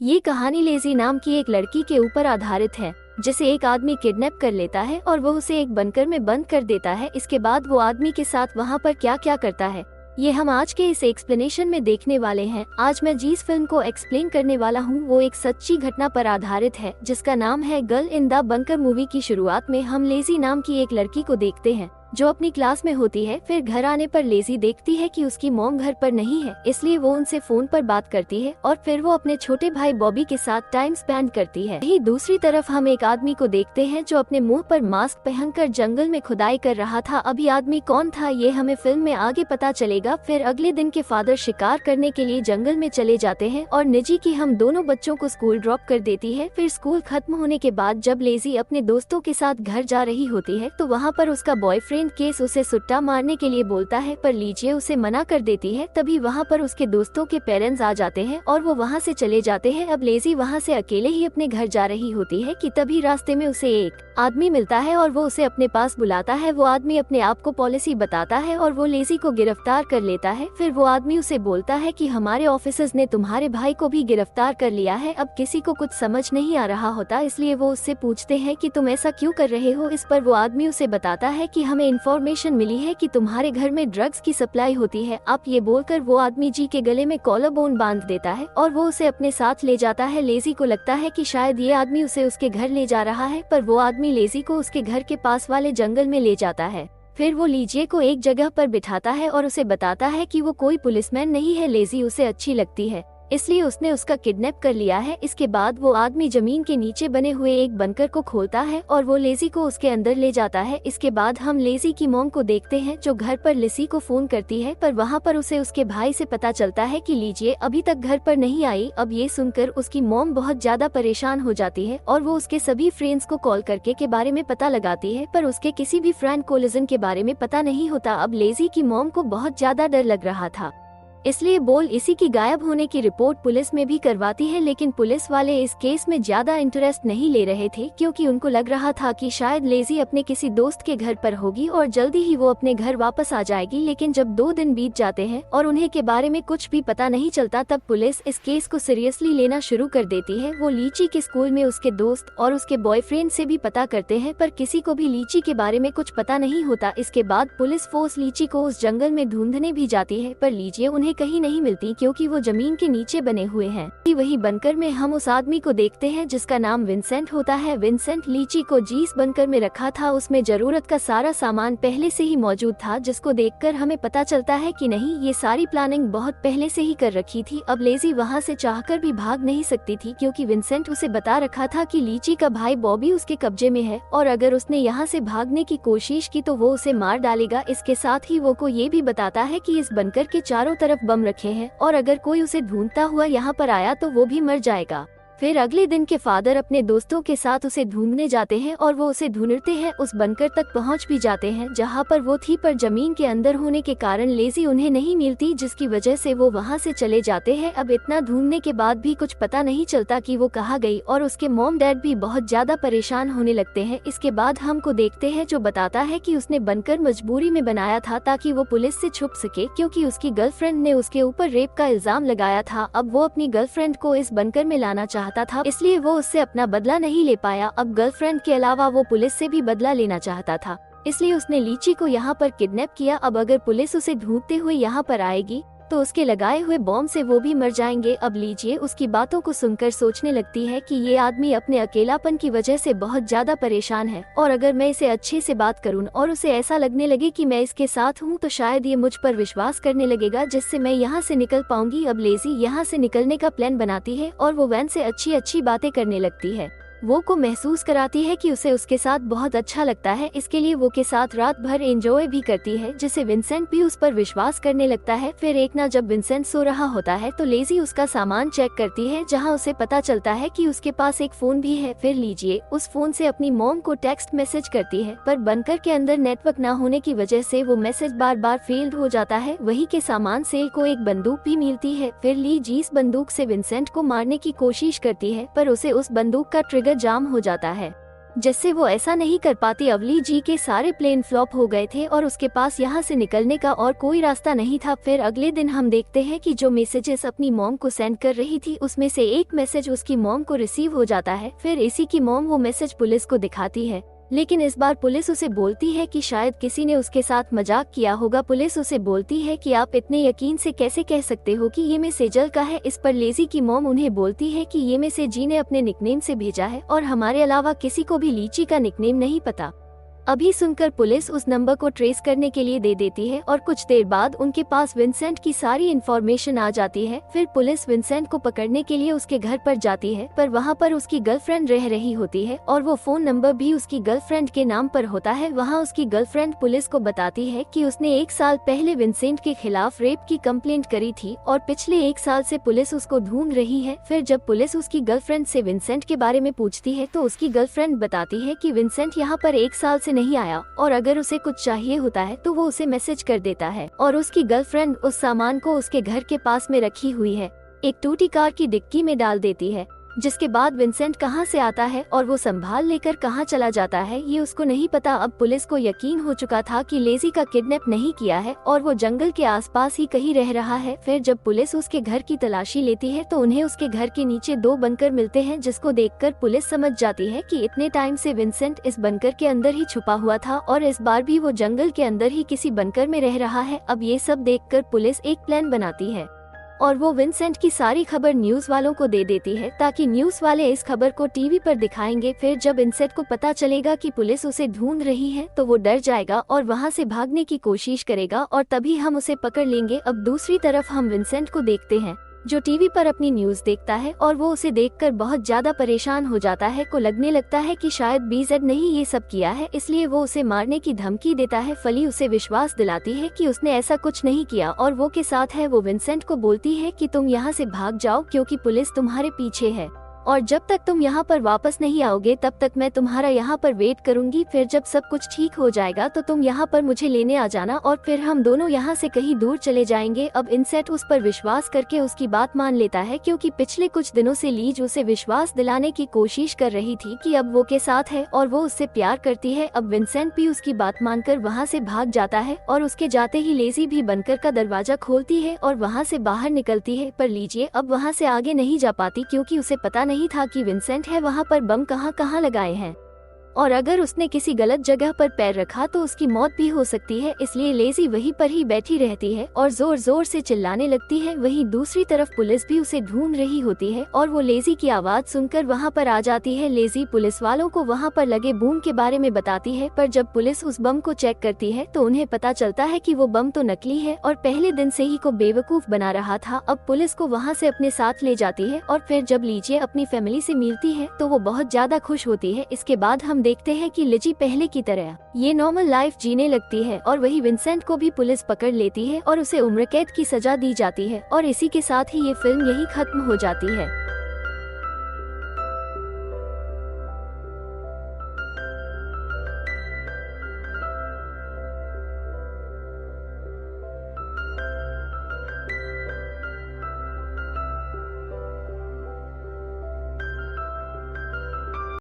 ये कहानी लेजी नाम की एक लड़की के ऊपर आधारित है जिसे एक आदमी किडनैप कर लेता है और वो उसे एक बंकर में बंद कर देता है। इसके बाद वो आदमी के साथ वहाँ पर क्या क्या करता है ये हम आज के इस एक्सप्लेनेशन में देखने वाले हैं। आज मैं जिस फिल्म को एक्सप्लेन करने वाला हूँ वो एक सच्ची घटना पर आधारित है जिसका नाम है girl in the bunker. Movie की शुरुआत में हम लेजी नाम की एक लड़की को देखते हैं जो अपनी क्लास में होती है। फिर घर आने पर लेजी देखती है कि उसकी मॉम घर पर नहीं है, इसलिए वो उनसे फोन पर बात करती है और फिर वो अपने छोटे भाई बॉबी के साथ टाइम स्पेंड करती है। वहीं दूसरी तरफ हम एक आदमी को देखते हैं जो अपने मुंह पर मास्क पहनकर जंगल में खुदाई कर रहा था। अभी आदमी कौन था ये हमें फिल्म में आगे पता चलेगा। फिर अगले दिन के फादर शिकार करने के लिए जंगल में चले जाते हैं और निजी की हम दोनों बच्चों को स्कूल ड्रॉप कर देती है। फिर स्कूल खत्म होने के बाद जब लेजी अपने दोस्तों के साथ घर जा रही होती है तो वहाँ पर उसका बॉयफ्रेंड केस उसे सुट्टा मारने के लिए बोलता है पर लीजिए उसे मना कर देती है। तभी वहाँ पर उसके दोस्तों के पेरेंट्स आ जाते हैं और वो वहाँ से चले जाते हैं। अब लेजी वहाँ से अकेले ही अपने घर जा रही होती है कि तभी रास्ते में उसे एक आदमी मिलता है और वो उसे अपने पास बुलाता है। वो आदमी अपने आप को पॉलिसी बताता है और वो लेजी को गिरफ्तार कर लेता है। फिर वो आदमी उसे बोलता है कि हमारे ऑफिसर्स ने तुम्हारे भाई को भी गिरफ्तार कर लिया है। अब किसी को कुछ समझ नहीं आ रहा होता, इसलिए वो उससे पूछते हैं कि तुम ऐसा क्यों कर रहे हो। इस पर वो आदमी उसे बताता है कि हमें इन्फॉर्मेशन मिली है कि तुम्हारे घर में ड्रग्स की सप्लाई होती है। आप ये बोलकर वो आदमी जी के गले में कॉलर बोन बांध देता है और वो उसे अपने साथ ले जाता है। लेजी को लगता है कि शायद ये आदमी उसे उसके घर ले जा रहा है, पर वो आदमी लेजी को उसके घर के पास वाले जंगल में ले जाता है। फिर वो लीजिए को एक जगह पर बिठाता है और उसे बताता है कि वो कोई पुलिसमैन नहीं है, लेजी उसे अच्छी लगती है इसलिए उसने उसका किडनैप कर लिया है। इसके बाद वो आदमी जमीन के नीचे बने हुए एक बंकर को खोलता है और वो लेजी को उसके अंदर ले जाता है। इसके बाद हम लेजी की मॉम को देखते हैं जो घर पर लिसी को फोन करती है, पर वहाँ पर उसे उसके भाई से पता चलता है कि लीजिए अभी तक घर पर नहीं आई। अब ये सुनकर उसकी मॉम बहुत ज्यादा परेशान हो जाती है और वो उसके सभी फ्रेंड्स को कॉल करके के बारे में पता लगाती है, पर उसके किसी भी फ्रेंड को लिजन के बारे में पता नहीं होता। अब लेजी की मॉम को बहुत ज्यादा डर लग रहा था, इसलिए बोल इसी की गायब होने की रिपोर्ट पुलिस में भी करवाती है। लेकिन पुलिस वाले इस केस में ज्यादा इंटरेस्ट नहीं ले रहे थे क्योंकि उनको लग रहा था कि शायद लेजी अपने किसी दोस्त के घर पर होगी और जल्दी ही वो अपने घर वापस आ जाएगी। लेकिन जब 2 दिन बीत जाते हैं और उन्हें के बारे में कुछ भी पता नहीं चलता, तब पुलिस इस केस को सीरियसली लेना शुरू कर देती है। वो लीची के स्कूल में उसके दोस्त और उसके बॉयफ्रेंड से भी पता करते हैं, पर किसी को भी लीची के बारे में कुछ पता नहीं होता। इसके बाद पुलिस फोर्स लीची को उस जंगल में ढूंढने भी जाती है, पर लीजिए उन्हें कहीं नहीं मिलती क्योंकि वो जमीन के नीचे बने हुए हैं। वही बंकर में हम उस आदमी को देखते हैं जिसका नाम विंसेंट होता है। विंसेंट लीची को जिस बंकर में रखा था उसमें जरूरत का सारा सामान पहले से ही मौजूद था, जिसको देखकर हमें पता चलता है कि नहीं, ये सारी प्लानिंग बहुत पहले से ही कर रखी थी। अब लेजी वहाँ से चाहकर भी भाग नहीं सकती थी क्योंकि विंसेंट उसे बता रखा था कि लीची का भाई बॉबी उसके कब्जे में है और अगर उसने यहाँ से भागने की कोशिश की तो वो उसे मार डालेगा। इसके साथ ही वो को ये भी बताता है कि इस बंकर के चारों तरफ बम रखे हैं और अगर कोई उसे ढूंढता हुआ यहाँ पर आया तो वो भी मर जाएगा। फिर अगले दिन के फादर अपने दोस्तों के साथ उसे ढूंढने जाते हैं और वो उसे ढूंढते हैं। उस बंकर तक पहुंच भी जाते हैं जहां पर वो थी, पर जमीन के अंदर होने के कारण लेजी उन्हें नहीं मिलती, जिसकी वजह से वो वहां से चले जाते हैं। अब इतना ढूंढने के बाद भी कुछ पता नहीं चलता कि वो कहाँ गई और उसके मॉम डैड भी बहुत ज्यादा परेशान होने लगते हैं। इसके बाद हमको देखते हैं जो बताता है कि उसने बंकर मजबूरी में बनाया था ताकि वो पुलिस से छुप सके क्योंकि उसकी गर्लफ्रेंड ने उसके ऊपर रेप का इल्जाम लगाया था। अब वो अपनी गर्लफ्रेंड को इस बंकर में लाना चाहता था, इसलिए वो उससे अपना बदला नहीं ले पाया। अब गर्लफ्रेंड के अलावा वो पुलिस से भी बदला लेना चाहता था, इसलिए उसने लीची को यहाँ पर किडनैप किया। अब अगर पुलिस उसे ढूंढते हुए यहाँ पर आएगी तो उसके लगाए हुए बॉम्ब से वो भी मर जाएंगे। अब लीजिए उसकी बातों को सुनकर सोचने लगती है कि ये आदमी अपने अकेलापन की वजह से बहुत ज्यादा परेशान है और अगर मैं इसे अच्छे से बात करूं और उसे ऐसा लगने लगे कि मैं इसके साथ हूं तो शायद ये मुझ पर विश्वास करने लगेगा, जिससे मैं यहाँ से निकल पाऊंगी। अब लेजी यहाँ से निकलने का प्लान बनाती है और वो वैन से अच्छी अच्छी बातें करने लगती है। वो को महसूस कराती है कि उसे उसके साथ बहुत अच्छा लगता है, इसके लिए वो के साथ रात भर एंजॉय भी करती है, जिससे विंसेंट भी उस पर विश्वास करने लगता है। फिर एक ना जब विंसेंट सो रहा होता है तो लेजी उसका सामान चेक करती है जहां उसे पता चलता है कि उसके पास एक फोन भी है। फिर लीजिए उस फोन से अपनी मॉम को टेक्स्ट मैसेज करती है, पर बंकर के अंदर नेटवर्क न होने की वजह से वो मैसेज बार बार फेल्ड हो जाता है। वही के सामान सेल को एक बंदूक भी मिलती है। फिर ली जिस बंदूक से विंसेंट को मारने की कोशिश करती है, पर उसे उस बंदूक का ट्रिगर जाम हो जाता है। जिससे वो ऐसा नहीं कर पाती। अवली जी के सारे प्लान फ्लॉप हो गए थे और उसके पास यहाँ से निकलने का और कोई रास्ता नहीं था। फिर अगले दिन हम देखते हैं कि जो मैसेजेस अपनी मॉम को सेंड कर रही थी उसमें से एक मैसेज उसकी मॉम को रिसीव हो जाता है। फिर इसी की मॉम वो मैसेज पुलिस को दिखाती है, लेकिन इस बार पुलिस उसे बोलती है कि शायद किसी ने उसके साथ मजाक किया होगा। पुलिस उसे बोलती है कि आप इतने यकीन से कैसे कह सकते हो कि ये मैसेज जल का है। इस पर लेजी की मॉम उन्हें बोलती है कि ये मैसेज जी ने अपने निकनेम से भेजा है और हमारे अलावा किसी को भी लीची का निकनेम नहीं पता। अभी सुनकर पुलिस उस नंबर को ट्रेस करने के लिए दे देती है और कुछ देर बाद उनके पास विंसेंट की सारी इन्फॉर्मेशन आ जाती है। फिर पुलिस विंसेंट को पकड़ने के लिए उसके घर पर जाती है, पर वहाँ पर उसकी गर्लफ्रेंड रह रही होती है और वो फोन नंबर भी उसकी गर्लफ्रेंड के नाम पर होता है। वहाँ उसकी गर्लफ्रेंड पुलिस को बताती है कि उसने 1 साल पहले विंसेंट के खिलाफ रेप की कंप्लेंट करी थी और पिछले 1 साल से पुलिस उसको ढूंढ रही है। फिर जब पुलिस उसकी गर्लफ्रेंड से विंसेंट के बारे में पूछती है तो उसकी गर्लफ्रेंड बताती है कि विंसेंट यहाँ पर 1 साल से नहीं आया और अगर उसे कुछ चाहिए होता है तो वो उसे मैसेज कर देता है। और उसकी गर्लफ्रेंड उस सामान को उसके घर के पास में रखी हुई है एक टूटी कार की डिक्की में डाल देती है, जिसके बाद विंसेंट कहाँ से आता है और वो संभाल लेकर कहाँ चला जाता है ये उसको नहीं पता। अब पुलिस को यकीन हो चुका था कि लेजी का किडनैप नहीं किया है और वो जंगल के आसपास ही कहीं रह रहा है। फिर जब पुलिस उसके घर की तलाशी लेती है तो उन्हें उसके घर के नीचे 2 बंकर मिलते हैं, जिसको देखकर पुलिस समझ जाती है कि इतने टाइम से विंसेंट इस बंकर के अंदर ही छुपा हुआ था और इस बार भी वो जंगल के अंदर ही किसी बंकर में रह रहा है। अब ये सब देखकर पुलिस एक प्लान बनाती है और वो विंसेंट की सारी खबर न्यूज वालों को दे देती है ताकि न्यूज वाले इस खबर को टीवी पर दिखाएंगे। फिर जब विंसेंट को पता चलेगा कि पुलिस उसे ढूंढ रही है तो वो डर जाएगा और वहाँ से भागने की कोशिश करेगा और तभी हम उसे पकड़ लेंगे। अब दूसरी तरफ हम विंसेंट को देखते हैं जो टीवी पर अपनी न्यूज देखता है और वो उसे देखकर बहुत ज्यादा परेशान हो जाता है। को लगने लगता है कि शायद बीजेड ने ही ये सब किया है, इसलिए वो उसे मारने की धमकी देता है। फली उसे विश्वास दिलाती है कि उसने ऐसा कुछ नहीं किया और वो के साथ है। वो विंसेंट को बोलती है कि तुम यहाँ से भाग जाओ क्योंकि पुलिस तुम्हारे पीछे है और जब तक तुम यहाँ पर वापस नहीं आओगे तब तक मैं तुम्हारा यहाँ पर वेट करूंगी। फिर जब सब कुछ ठीक हो जाएगा तो तुम यहाँ पर मुझे लेने आ जाना और फिर हम दोनों यहाँ से कहीं दूर चले जाएंगे। अब विंसेंट उस पर विश्वास करके उसकी बात मान लेता है क्योंकि पिछले कुछ दिनों से लीज उसे विश्वास दिलाने की कोशिश कर रही थी कि अब वो के साथ है और वो उससे प्यार करती है। अब विंसेंट भी उसकी बात मानकर वहाँ से भाग जाता है और उसके जाते ही लेजी भी बनकर का दरवाजा खोलती है और वहाँ से बाहर निकलती है। पर लीजिए अब वहाँ से आगे नहीं जा पाती क्योंकि उसे पता नहीं था कि विंसेंट है वहाँ पर बम कहाँ कहाँ लगाए हैं और अगर उसने किसी गलत जगह पर पैर रखा तो उसकी मौत भी हो सकती है। इसलिए लेजी वहीं पर ही बैठी रहती है और जोर जोर से चिल्लाने लगती है। वहीं दूसरी तरफ पुलिस भी उसे ढूंढ रही होती है और वो लेजी की आवाज सुनकर वहाँ पर आ जाती है। लेजी पुलिस वालों को वहाँ पर लगे बूम के बारे में बताती है, पर जब पुलिस उस बम को चेक करती है तो उन्हें पता चलता है कि वो बम तो नकली है और पहले दिन से ही को बेवकूफ बना रहा था। अब पुलिस को वहाँ से अपने साथ ले जाती है और फिर जब लीजिए अपनी फैमिली से मिलती है तो वो बहुत ज्यादा खुश होती है। इसके बाद हम देखते हैं कि लिजी पहले की तरह ये नॉर्मल लाइफ जीने लगती है और वही विंसेंट को भी पुलिस पकड़ लेती है और उसे उम्र कैद की सजा दी जाती है और इसी के साथ ही ये फिल्म यही खत्म हो जाती है।